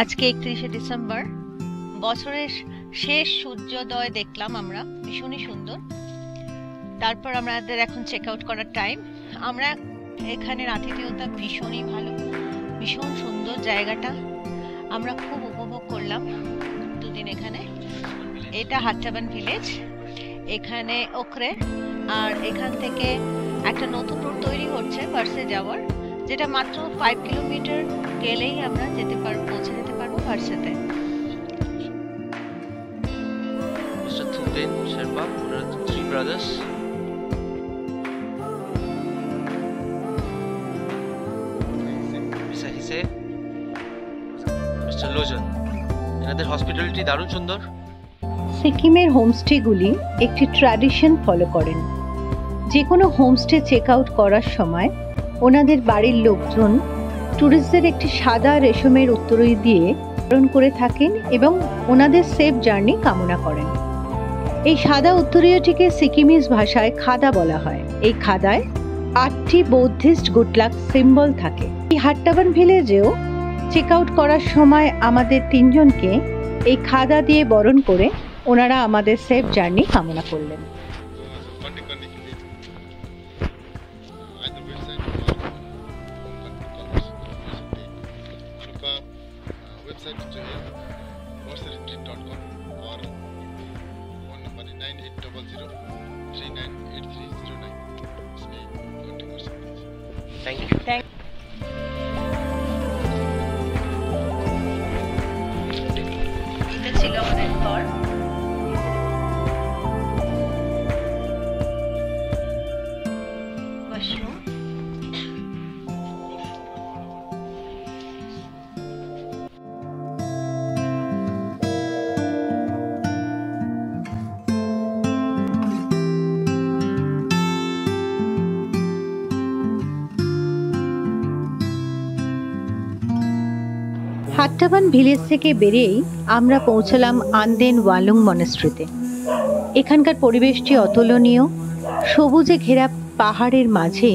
আজকে 31শে ডিসেম্বর, বছরের শেষ সূর্যোদয় দেখলাম আমরা, ভীষণই সুন্দর। তারপর আমাদের এখন চেক আউট করার টাইম। আমরা এখানের আতিথেয়তা ভীষণই ভালো, ভীষণ সুন্দর জায়গাটা, আমরা খুব উপভোগ করলাম দুদিন এখানে। এটা হাট্টাবান ভিলেজ, এখানে ওখরে, আর এখান থেকে একটা নতুন রুট তৈরি হচ্ছে ভার্সে যাওয়ার, যেটা মাত্র 5 কিলোমিটার গেলেই আমরা পৌঁছে যেতে পারবো ভার্সেতে। Mr. Thupen Sherpa, three brothers. Mr. Hise, Mr. Lojan. এনাদের হসপিটালিটি দারুণ সুন্দর। সিকিমের হোমস্টেগুলি একটি ট্র্যাডিশন ফলো করেন। যে কোনো হোমস্টে চেক আউট করার সময় ওনাদের বাড়ির লোকজন ট্যুরিস্টদের একটি সাদা রেশমের উত্তরী দিয়ে বরণ করে থাকেন এবং ওনাদের সেফ জার্নি কামনা করেন। এই সাদা উত্তরীয়টিকে সিকিমিজ ভাষায় খাদা বলা হয়। এই খাদায় 8টি বৌদ্ধিস্ট গুড লাক সিম্বল থাকে। এই হাট্টাবান ভিলেজেও চেক আউট করার সময় আমাদের 3 জনকে এই খাদা দিয়ে বরণ করে ওনারা আমাদের সেফ জার্নি কামনা করলেন। Thank you. এটা ছিল আমাদের ঘর। ওয়াশরুম, হাট্টাবান ভিলেজ থেকে বেরিয়েই আমরা পৌঁছলাম আন্দেন ওয়ালুং মনাস্ট্রিতে। এখানকার পরিবেশটি অতুলনীয়। সবুজে ঘেরা পাহাড়ের মাঝে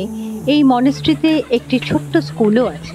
এই মনাস্ট্রিতে একটি ছোট্ট স্কুলও আছে।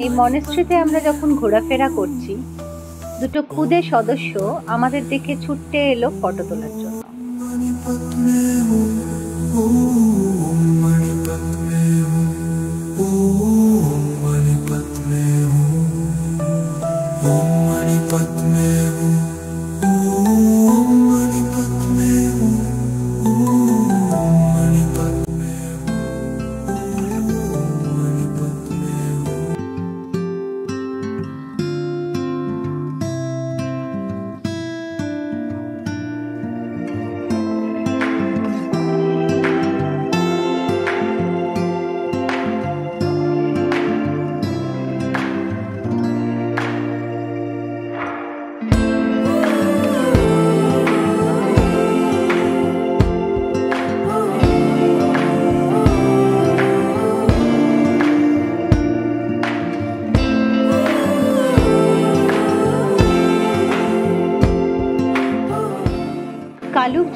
এই মনাস্ট্রিতে আমরা যখন ঘোরাফেরা করছি, দুটো খুদে সদস্য আমাদের দেখে ছুটে এলো ফটো তোলার জন্য।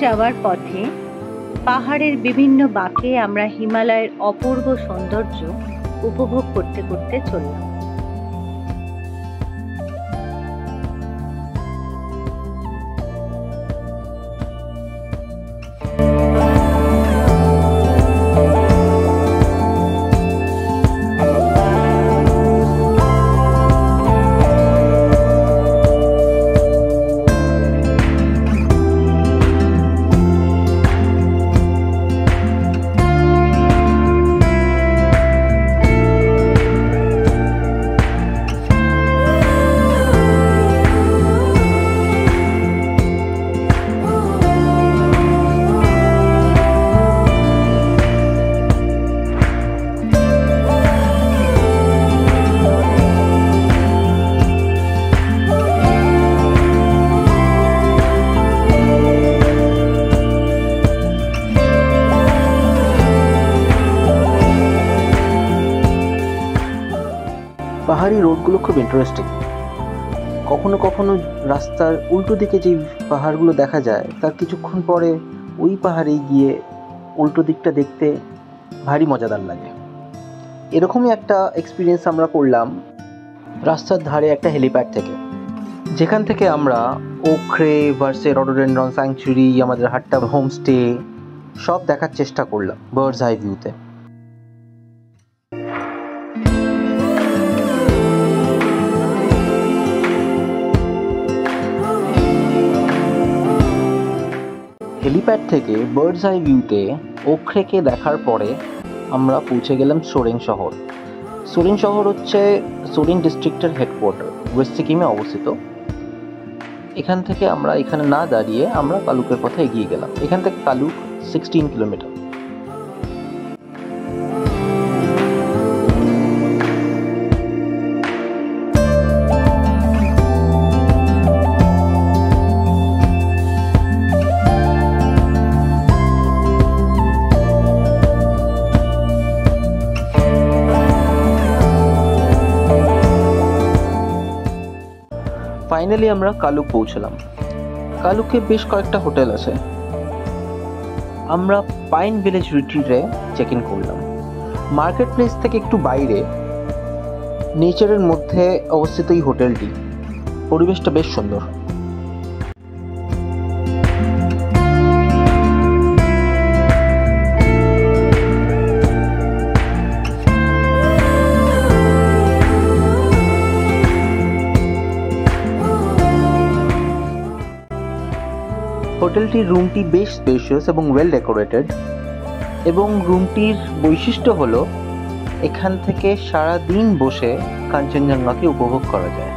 যাওয়ার পথে পাহাড়ের বিভিন্ন বাঁকে আমরা হিমালয়ের অপূর্ব সৌন্দর্য উপভোগ করতে করতে চললাম। পাহাড়ি রোডগুলো খুব ইন্টারেস্টিং। কখনো কখনো রাস্তার উল্টো দিকে যে পাহাড়গুলো দেখা যায় তার কিছুক্ষণ পরে ওই পাহাড়ে গিয়ে উল্টো দিকটা দেখতে ভারী মজাদার লাগে। এরকমই একটা এক্সপিরিয়েন্স আমরা করলাম রাস্তার ধারে একটা হেলিপ্যাড থেকে, যেখান থেকে আমরা ওখরে, ভার্সে, রডোডেন্ড্রন স্যাংচুরি, আমাদের হাট্টা হোমস্টে সব দেখার চেষ্টা করলাম বার্ডস আই ভিউতে। হেলিপ্যাড থেকে বার্ডস আই ভিউতে ওখরেকে দেখার পরে আমরা পৌঁছে গেলাম সোরেং শহর। সোরেং শহর হচ্ছে সোরেং ডিস্ট্রিক্টের হেডকোয়ার্টার, ওয়েস্ট সিকিমে অবস্থিত। এখান থেকে আমরা এখানে না দাঁড়িয়ে আমরা কালুকের পথে এগিয়ে গেলাম। এখান থেকে কালুক 16 কিলোমিটার। ফাইনালি আমরা কালুক পৌঁছলাম। কালুকে বেশ কয়েকটা হোটেল আছে। আমরা পাইন ভিলেজ রিট্রিটে চেক ইন করলাম। মার্কেট প্লেস থেকে একটু বাইরে নেচারের মধ্যে অবস্থিত এই হোটেলটি। পরিবেশটা বেশ সুন্দর। হোটেলটির রুমটি বেশ স্পেশিয়াস এবং ওয়েল ডেকোরেটেড, এবং রুমটির বৈশিষ্ট্য হলো এখান থেকে সারা দিন বসে কাঞ্চনজঙ্ঘাকে উপভোগ করা যায়।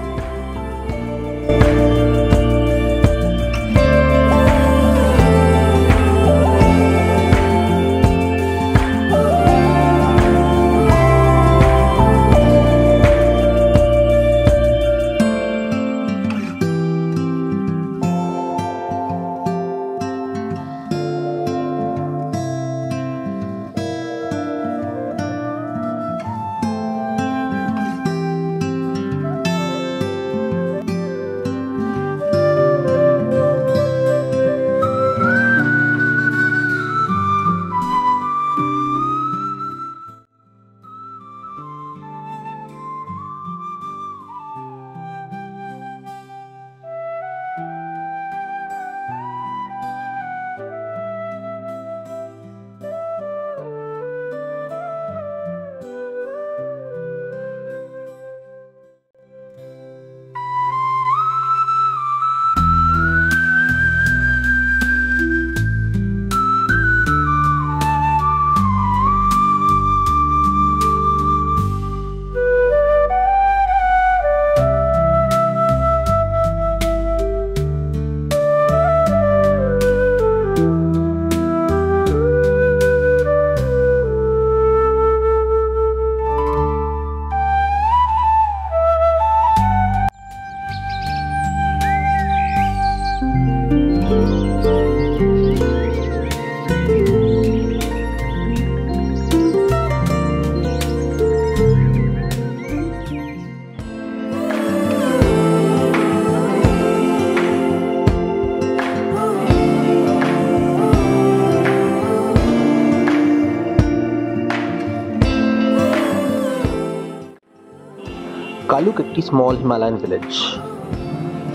কালুক একটি স্মল হিমালয়ান ভিলেজ।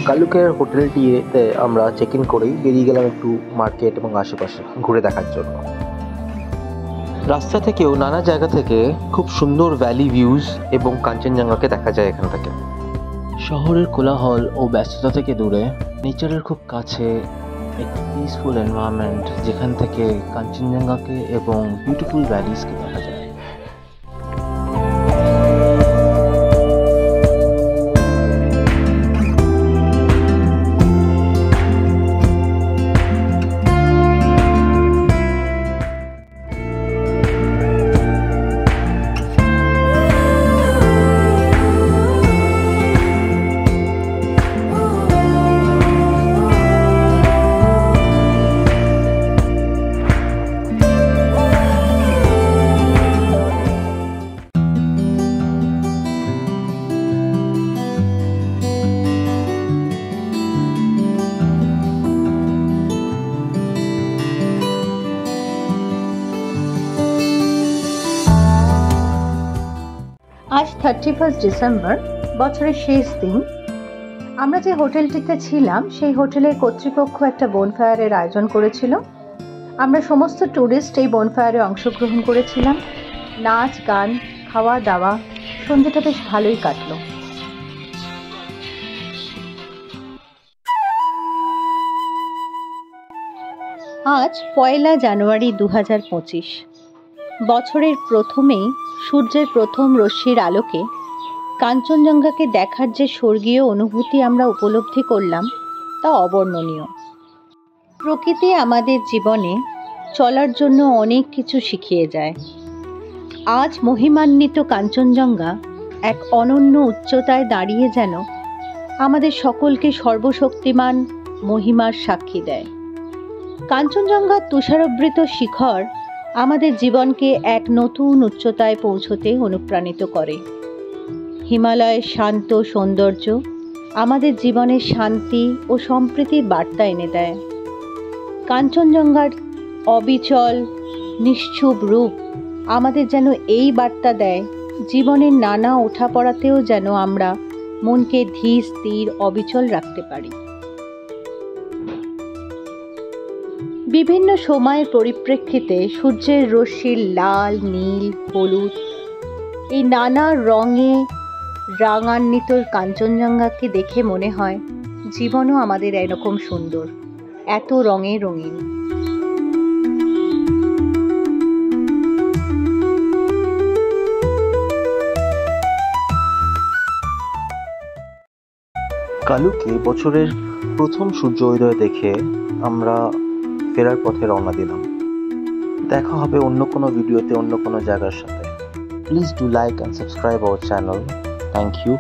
কালুকের হোটেলটিতে আমরা চেক ইন করেই বেরিয়ে গেলাম একটু মার্কেট এবং আশেপাশে ঘুরে দেখার জন্য। রাস্তা থেকেও নানা জায়গা থেকে খুব সুন্দর ভ্যালি ভিউজ এবং কাঞ্চনজঙ্ঘাকে দেখা যায় এখান থেকে। শহরের কোলাহল ও ব্যস্ততা থেকে দূরে নেচারের খুব কাছে একটি পিসফুল এনভায়রনমেন্ট, যেখান থেকে কাঞ্চনজঙ্ঘাকে এবং বিউটিফুল ভ্যালিজকে দেখা যায়। আজ 31 ডিসেম্বর, বছরের শেষ দিন। আমরা যে হোটেলটিতে ছিলাম সেই হোটেলের কর্তৃপক্ষ একটা বনফায়ারের আয়োজন করেছিল। আমরা সমস্ত ট্যুরিস্ট এই বনফায়ারে অংশগ্রহণ করেছিলাম। নাচ, গান, খাওয়া দাওয়া, সন্ধ্যাটা বেশ ভালোই কাটলো। আজ 1 জানুয়ারি 2025। বছরের প্রথমেই সূর্যের প্রথম রশ্মির আলোকে কাঞ্চনজঙ্ঘাকে দেখার যে স্বর্গীয় অনুভূতি আমরা উপলব্ধি করলাম তা অবর্ণনীয়। প্রকৃতি আমাদের জীবনে চলার জন্য অনেক কিছু শিখিয়ে যায়। আজ মহিমান্বিত কাঞ্চনজঙ্ঘা এক অনন্য উচ্চতায় দাঁড়িয়ে যেন আমাদের সকলকে সর্বশক্তিমান মহিমার সাক্ষী দেয়। কাঞ্চনজঙ্ঘার তুষারাবৃত শিখর আমাদের জীবনকে এক নতুন উচ্চতায় পৌঁছতে অনুপ্রাণিত করে। হিমালয়ের শান্ত সৌন্দর্য আমাদের জীবনে শান্তি ও সম্প্রীতির বার্তা এনে দেয়। কাঞ্চনজঙ্ঘার অবিচল নিশ্চুপ রূপ আমাদের যেন এই বার্তা দেয়, জীবনের নানা ওঠাপড়াতেও যেন আমরা মনকে ধীর স্থির অবিচল রাখতে পারি। বিভিন্ন সময়ের পরিপ্রেক্ষিতে সূর্যের রশ্মির লাল, নীল, হলুদ এই নানা রঙে রাঙান্বিত কাঞ্চনজঙ্ঘাকে দেখে মনে হয় জীবনও আমাদের এরকম সুন্দর, এত রঙে রঙিন। কালুকে বছরের প্রথম সূর্য উদয় দেখে আমরা ফেরার পথে রওনা দিলাম। দেখা হবে অন্য কোনো ভিডিওতে অন্য কোনো জায়গার সাথে। Please do like and subscribe our channel. Thank you.